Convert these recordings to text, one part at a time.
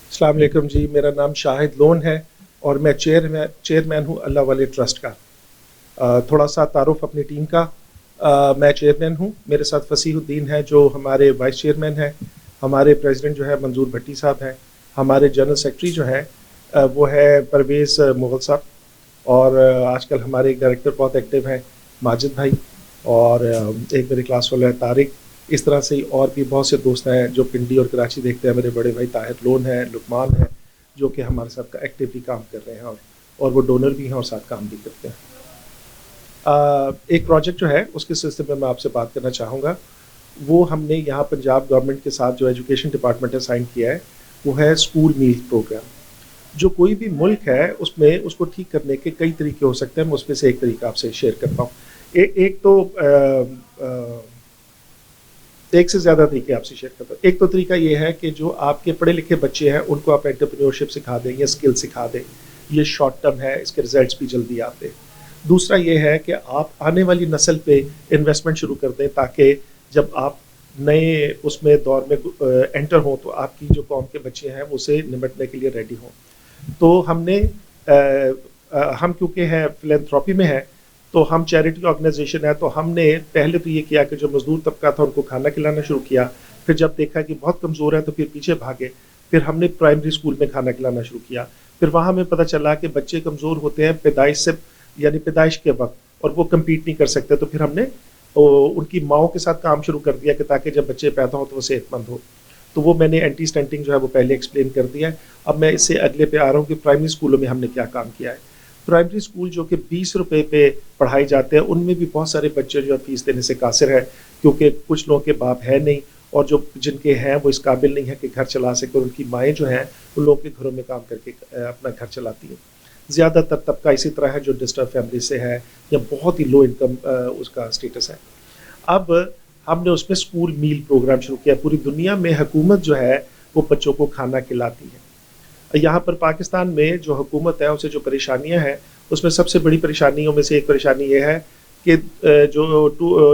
अस्सलाम वालेकुम जी, मेरा नाम शाहिद लोन है और मैं चेयरमैन हूँ अल्लाह वाले ट्रस्ट का। थोड़ा सा तारुफ अपनी टीम का। मैं चेयरमैन हूँ, मेरे साथ फसीहुद्दीन है जो हमारे वाइस चेयरमैन हैं, हमारे प्रेसिडेंट जो है मंजूर भट्टी साहब हैं, हमारे जनरल सेक्रेटरी जो हैं वो है परवेज़ मुग़ल साहब, और आजकल हमारे एक डायरेक्टर बहुत एक्टिव हैं माजिद भाई, और एक मेरे क्लास वाला है तारिक। इस तरह से ही और भी बहुत से दोस्त हैं जो पिंडी और कराची देखते हैं। मेरे बड़े भाई ताहिर लोन है, लुकमान है, जो कि हमारे साथ एक्टिवली काम कर रहे हैं, और वो डोनर भी हैं और साथ काम भी करते हैं। एक प्रोजेक्ट जो है उसके सिलसिले में मैं आपसे बात करना चाहूँगा। वो हमने यहाँ पंजाब गवर्नमेंट के साथ जो एजुकेशन डिपार्टमेंट ने साइन किया है, वो है स्कूल मील प्रोग्राम। जो कोई भी मुल्क है उसमें उसको ठीक करने के कई तरीके हो सकते हैं, मैं उसमें से एक तरीका आपसे शेयर करता हूँ। एक तो एक से ज़्यादा तरीके आपसे शेयर करता हूँ। एक तो तरीका ये है कि जो आपके पढ़े लिखे बच्चे हैं उनको आप एंटरप्रेन्योरशिप सिखा दें या स्किल सिखा दें। ये शॉर्ट टर्म है, इसके रिजल्ट्स भी जल्दी आते हैं। दूसरा ये है कि आप आने वाली नस्ल पे इन्वेस्टमेंट शुरू कर दें, ताकि जब आप नए उसमें दौर में एंटर हों तो आपकी जो कौम के बच्चे हैं वो उसे निपटने के लिए रेडी हों। तो हमने हम क्योंकि हैं फिलैंथ्रोपी में है, तो हम चैरिटी ऑर्गेनाइजेशन है, तो हमने पहले तो ये किया कि जो मजदूर तबका था उनको खाना खिलाना शुरू किया। फिर जब देखा कि बहुत कमज़ोर है तो फिर पीछे भागे। फिर हमने प्राइमरी स्कूल में खाना खिलाना शुरू किया। फिर वहाँ हमें पता चला कि बच्चे कमज़ोर होते हैं पैदाइश से, यानी पैदाइश के वक्त, और वो कम्पीट नहीं कर सकते। तो फिर हमने उनकी माओं के साथ काम शुरू कर दिया कि ताकि जब बच्चे पैदा हो तो वो सेहतमंद हो। तो वो मैंने एंटी स्टंटिंग जो है वो पहले एक्सप्लेन कर दिया है। अब मैं इससे अगले पे आ रहा हूँ कि प्राइमरी स्कूलों में हमने क्या काम किया है। प्राइमरी स्कूल जो कि 20 रुपए पे पढ़ाए जाते हैं, उनमें भी बहुत सारे बच्चे जो फीस देने से कासिर है, क्योंकि कुछ लोगों के बाप है नहीं, और जो जिनके हैं वो इस काबिल नहीं है कि घर चला सके, और उनकी माएँ जो हैं उन लोगों के घरों में काम करके अपना घर चलाती हैं। ज़्यादातर तबका इसी तरह है जो डिस्टर्ब फैमिली से है या बहुत ही लो इनकम उसका स्टेटस है। अब हमने उसमें स्कूल मील प्रोग्राम शुरू किया। पूरी दुनिया में हुकूमत जो है वो बच्चों को खाना खिलाती है। यहाँ पर पाकिस्तान में जो हुकूमत है उसे जो परेशानियाँ हैं, उसमें सबसे बड़ी परेशानियों में से एक परेशानी ये है कि जो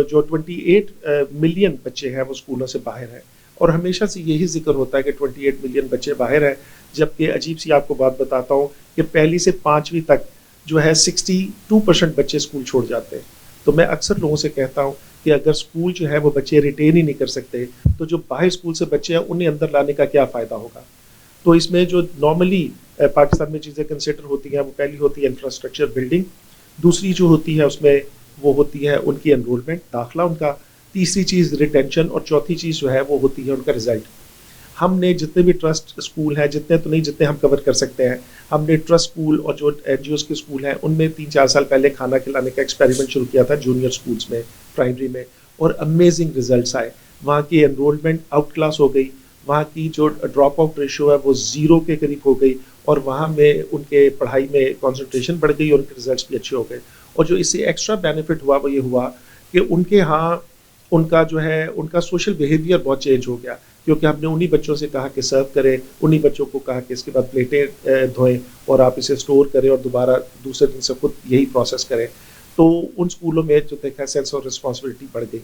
28 मिलियन बच्चे हैं वो स्कूलों से बाहर हैं, और हमेशा से यही जिक्र होता है कि 28 मिलियन बच्चे बाहर हैं, जबकि अजीब सी आपको बात बताता हूँ कि पहली से 5वीं तक जो है 62% बच्चे स्कूल छोड़ जाते हैं। तो मैं अक्सर लोगों से कहता हूँ कि अगर स्कूल जो है वो बच्चे रिटेन ही नहीं कर सकते, तो जो बाहर स्कूल से बच्चे हैं उन्हें अंदर लाने का क्या फ़ायदा होगा। तो इसमें जो नॉर्मली पाकिस्तान में चीज़ें कंसिडर होती हैं, वो पहली होती है इंफ्रास्ट्रक्चर बिल्डिंग, दूसरी जो होती है उसमें वो होती है उनकी एनरोलमेंट, दाखिला उनका, तीसरी चीज़ रिटेंशन, और चौथी चीज़ जो है वो होती है उनका रिजल्ट। हमने जितने भी ट्रस्ट स्कूल हैं, जितने तो नहीं जितने हम कवर कर सकते हैं, हमने ट्रस्ट स्कूल और जो NGOs के स्कूल हैं उनमें 3-4 साल पहले खाना खिलाने का एक्सपेरिमेंट शुरू किया था जूनियर स्कूल्स में, प्राइमरी में, और अमेजिंग रिजल्ट्स आए। वहाँ की एनरोलमेंट आउट क्लास हो गई, वहाँ की जो ड्रॉप आउट रेशियो है वो 0 के करीब हो गई, और वहाँ में उनके पढ़ाई में कंसंट्रेशन बढ़ गई और उनके रिजल्ट्स भी अच्छे हो गए। और जो इससे एक्स्ट्रा बेनिफिट हुआ वो ये हुआ कि उनके यहाँ उनका जो है उनका सोशल बिहेवियर बहुत चेंज हो गया, क्योंकि हमने उन्हीं बच्चों से कहा कि सर्व करें, उन्हीं बच्चों को कहा कि इसके बाद प्लेटें धोएं और आप इसे स्टोर करें और दोबारा दूसरे दिन से खुद यही प्रोसेस करें। तो उन स्कूलों में जो देखा सेंस ऑफ रिस्पॉन्सिबिलिटी बढ़ गई,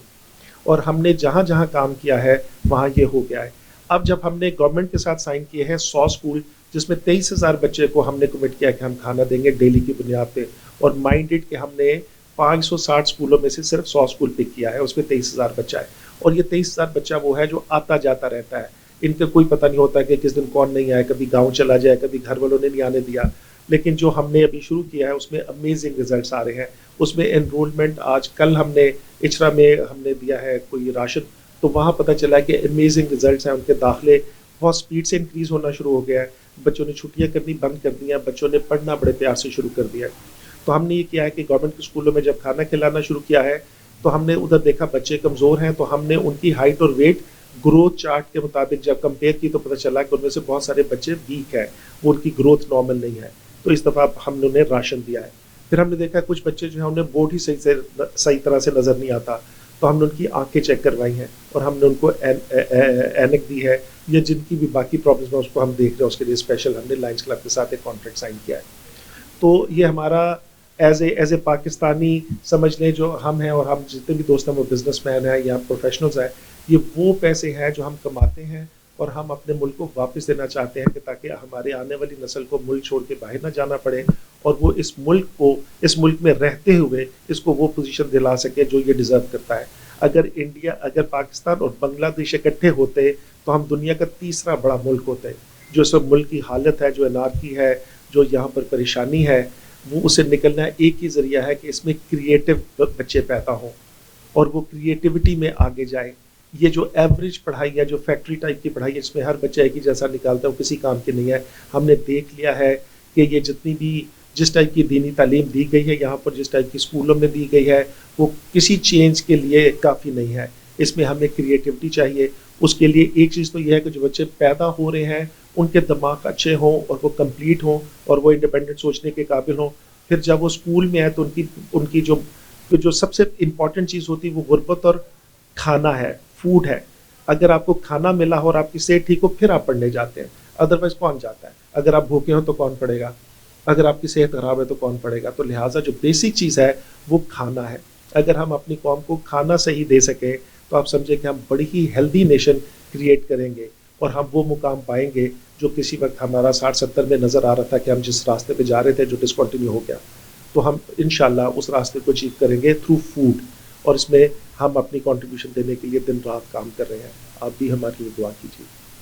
और हमने जहाँ जहाँ काम किया है वहाँ ये हो गया है। अब जब हमने गवर्नमेंट के साथ साइन किए हैं 100 स्कूल, जिसमें 23,000 बच्चे को हमने कमिट किया कि हम खाना देंगे डेली की बुनियाद पे, और माइंडेड कि हमने 560 स्कूलों में से सिर्फ 100 स्कूल पिक किया है, उसमें 23,000 बच्चा है। और ये 23,000 बच्चा वो है जो आता जाता रहता है, इनका कोई पता नहीं होता कि किस दिन कौन नहीं आया, कभी गाँव चला जाए, कभी घर वालों ने नहीं आने दिया। लेकिन जो हमने अभी शुरू किया है उसमें अमेजिंग रिजल्ट्स आ रहे हैं। उसमें एनरोलमेंट आज कल हमने इचरा में हमने दिया है कोई राशन, तो वहाँ पता चला कि अमेजिंग रिजल्ट्स हैं। उनके दाखिले बहुत स्पीड से इंक्रीज़ होना शुरू हो गया है, बच्चों ने छुट्टियाँ करनी बंद कर दी हैं, बच्चों ने पढ़ना बड़े प्यार से शुरू कर दिया है। तो हमने ये किया है कि गवर्नमेंट के स्कूलों में जब खाना खिलाना शुरू किया है तो हमने उधर देखा बच्चे कमज़ोर हैं, तो हमने उनकी हाइट और वेट ग्रोथ चार्ट के मुताबिक जब कंपेयर की तो पता चला कि उनमें से बहुत सारे बच्चे वीक हैं, वो उनकी ग्रोथ नॉर्मल नहीं है। तो इस दफ़ा हमने उन्हें राशन दिया है। फिर हमने देखा कुछ बच्चे जो हैं उन्हें बोर्ड ही सही तरह से नज़र नहीं आता, तो हमने उनकी आंखें चेक करवाई हैं और हमने उनको एनक दी है, या जिनकी भी बाकी प्रॉब्लम्स हैं उसको हम देख रहे हैं, उसके लिए स्पेशल हमने लायंस क्लब के साथ एक कॉन्ट्रैक्ट साइन किया है। तो ये हमारा एज ए पाकिस्तानी समझ लें जो हम हैं, और हम जितने भी दोस्त हैं वो बिजनेसमैन हैं या प्रोफेशनल्स हैं, ये वो पैसे हैं जो हम कमाते हैं और हम अपने मुल्क को वापस देना चाहते हैं कि ताकि हमारे आने वाली नस्ल को मुल्क छोड़ के बाहर ना जाना पड़े और वो इस मुल्क में रहते हुए इसको वो पोजीशन दिला सके जो ये डिजर्व करता है। अगर पाकिस्तान और बांग्लादेश इकट्ठे होते तो हम दुनिया का तीसरा बड़ा मुल्क होते। जो इस मुल्क की हालत है, जो अनारकी है, जो यहाँ पर परेशानी है, वो उसे निकलना एक ही जरिया है कि इसमें क्रिएटिव बच्चे पैदा हों और वो क्रिएटिविटी में आगे जाए। ये जो एवरेज पढ़ाई है, जो फैक्ट्री टाइप की पढ़ाई है, इसमें हर बच्चा एक ही जैसा निकालता है, वो किसी काम की नहीं है। हमने देख लिया है कि ये जिस टाइप की दीनी तालीम दी गई है यहाँ पर, जिस टाइप की स्कूलों में दी गई है, वो किसी चेंज के लिए काफ़ी नहीं है। इसमें हमें क्रिएटिविटी चाहिए। उसके लिए एक चीज़ तो ये है कि जो बच्चे पैदा हो रहे हैं उनके दिमाग अच्छे हों और वो कंप्लीट हों और वो इंडिपेंडेंट सोचने के काबिल हों। फिर जब वो स्कूल में आए तो उनकी जो सबसे इम्पॉर्टेंट चीज़ होती है वो गुर्बत और खाना है, फूड है। अगर आपको खाना मिला हो और आपकी सेहत ठीक हो फिर आप पढ़ने जाते हैं, अदरवाइज कौन जाता है? अगर आप भूखे हो तो कौन पढ़ेगा? अगर आपकी सेहत खराब है तो कौन पढ़ेगा? तो लिहाजा जो बेसिक चीज़ है वो खाना है। अगर हम अपनी कौम को खाना सही दे सकें तो आप समझे कि हम बड़ी ही हेल्दी नेशन क्रिएट करेंगे और हम वो मुकाम पाएंगे जो किसी वक्त हमारा 60-70 में नज़र आ रहा था कि हम जिस रास्ते पे जा रहे थे जो डिसकंटिन्यू हो गया। तो हम इंशाल्लाह उस रास्ते को अचीव करेंगे थ्रू फूड और इसमें हम अपनी कंट्रीब्यूशन देने के लिए दिन रात काम कर रहे हैं। आप भी हमारी दुआ कीजिए।